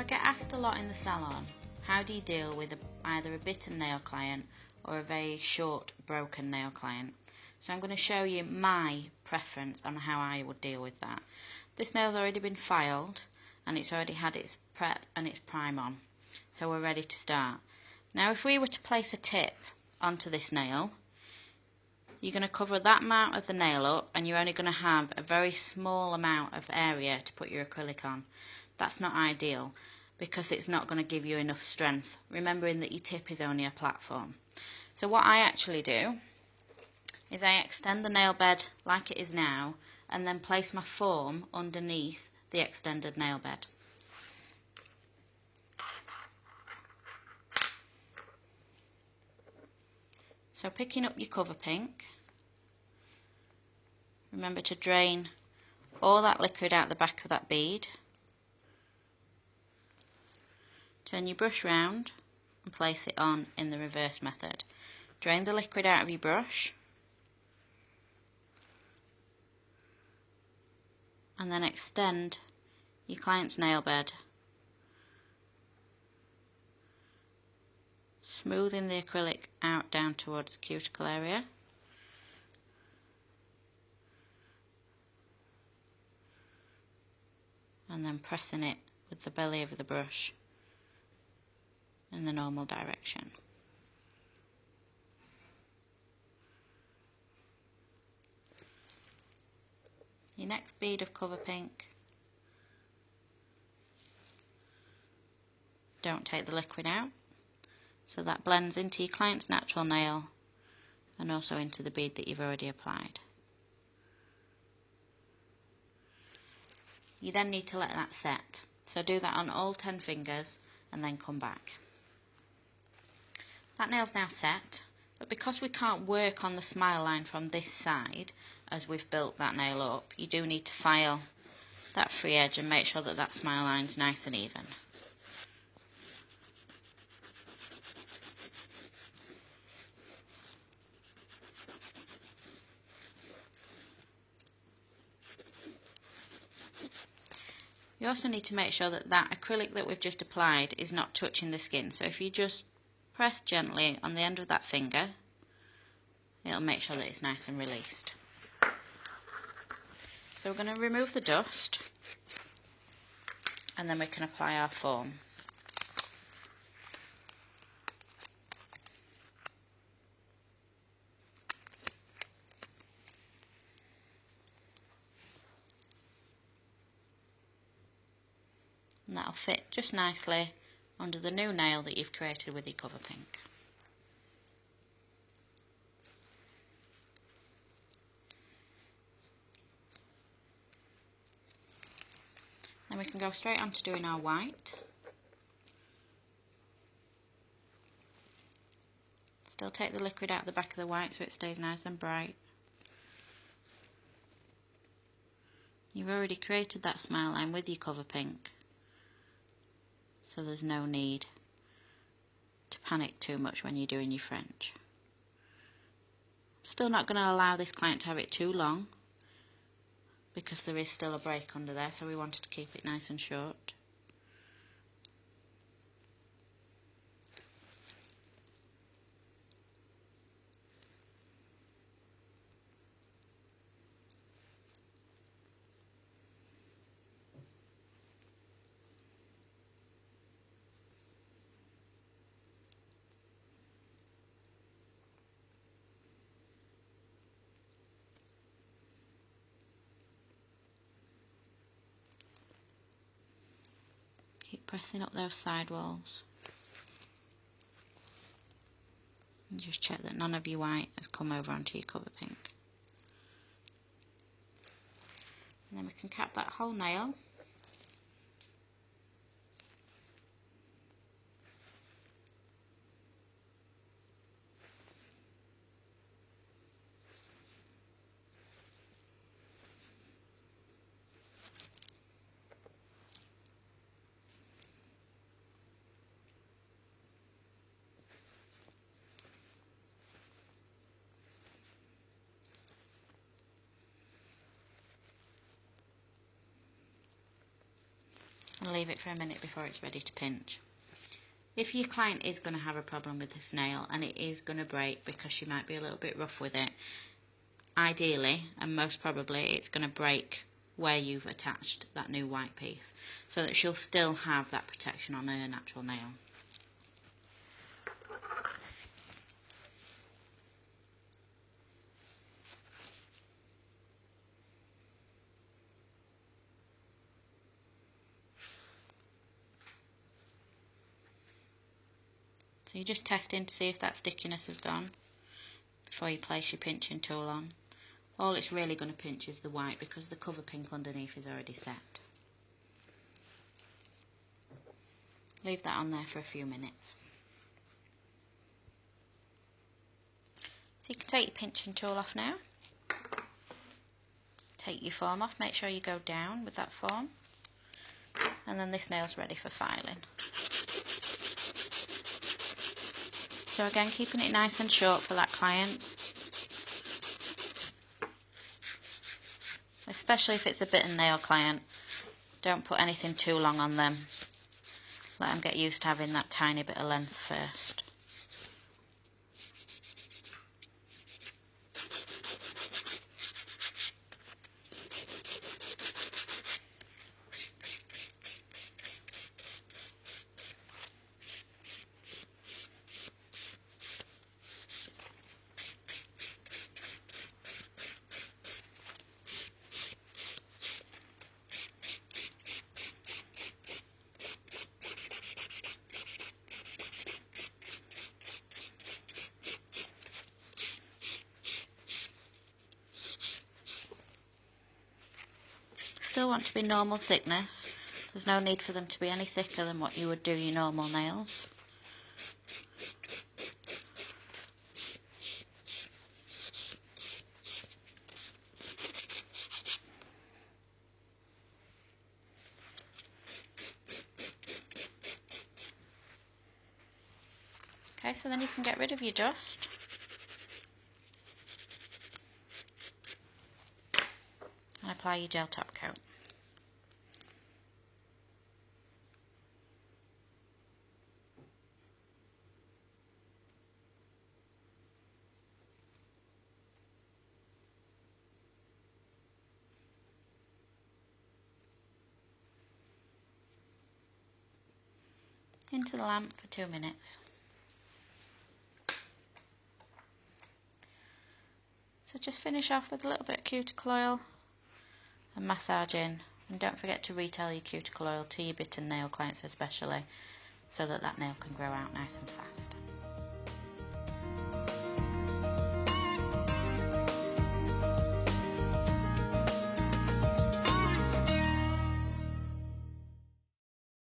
I get asked a lot in the salon, how do you deal with either a bitten nail client or a very short broken nail client? So I'm going to show you my preference on how I would deal with that. This nail's already been filed and it's already had its prep and its prime on, so we're ready to start. Now if we were to place a tip onto this nail, you're going to cover that amount of the nail up and you're only going to have a very small amount of area to put your acrylic on. That's not ideal because it's not going to give you enough strength, remembering that your tip is only a platform. So what I actually do is I extend the nail bed like it is now and then place my form underneath the extended nail bed. So picking up your cover pink, remember to drain all that liquid out the back of that bead. Turn your brush round and place it on in the reverse method. Drain the liquid out of your brush and then extend your client's nail bed, smoothing the acrylic out down towards the cuticle area. And then pressing it with the belly of the brush in the normal direction. Your next bead of cover pink, don't take the liquid out, so that blends into your client's natural nail and also into the bead that you've already applied. You then need to let that set, so do that on all 10 fingers and then come back. That nail's now set, but because we can't work on the smile line from this side as we've built that nail up, you do need to file that free edge and make sure that that smile line's nice and even. You also need to make sure that that acrylic that we've just applied is not touching the skin, so if you just press gently on the end of that finger, it'll make sure that it's nice and released. So we're going to remove the dust and then we can apply our form. And that'll fit just nicely under the new nail that you've created with your cover pink. Then we can go straight on to doing our white. Still take the liquid out of the back of the white so it stays nice and bright. You've already created that smile line with your cover pink, so there's no need to panic too much when you're doing your French. Still not going to allow this client to have it too long because there is still a break under there, so we wanted to keep it nice and short. Keep pressing up those side walls and just check that none of your white has come over onto your cover pink. And then we can cap that whole nail. and leave it for a minute before it's ready to pinch. If your client is going to have a problem with this nail and it is going to break because she might be a little bit rough with it, ideally and most probably it's going to break where you've attached that new white piece, so that she'll still have that protection on her natural nail. So you're just testing to see if that stickiness has gone before you place your pinching tool on. All it's really going to pinch is the white because the cover pink underneath is already set. Leave that on there for a few minutes. So you can take your pinching tool off now. Take your form off, make sure you go down with that form, and then this nail's ready for filing. So again, keeping it nice and short for that client, especially if it's a bitten nail client. Don't put anything too long on them. Let them get used to having that tiny bit of length first. Still want to be normal thickness. There's no need for them to be any thicker than what you would do your normal nails. Okay, so then you can get rid of your dust. And apply your gel top coat. Into the lamp for 2 minutes. So just finish off with a little bit of cuticle oil and massage in. And don't forget to retell your cuticle oil to your bitten nail clients especially, so that that nail can grow out nice and fast.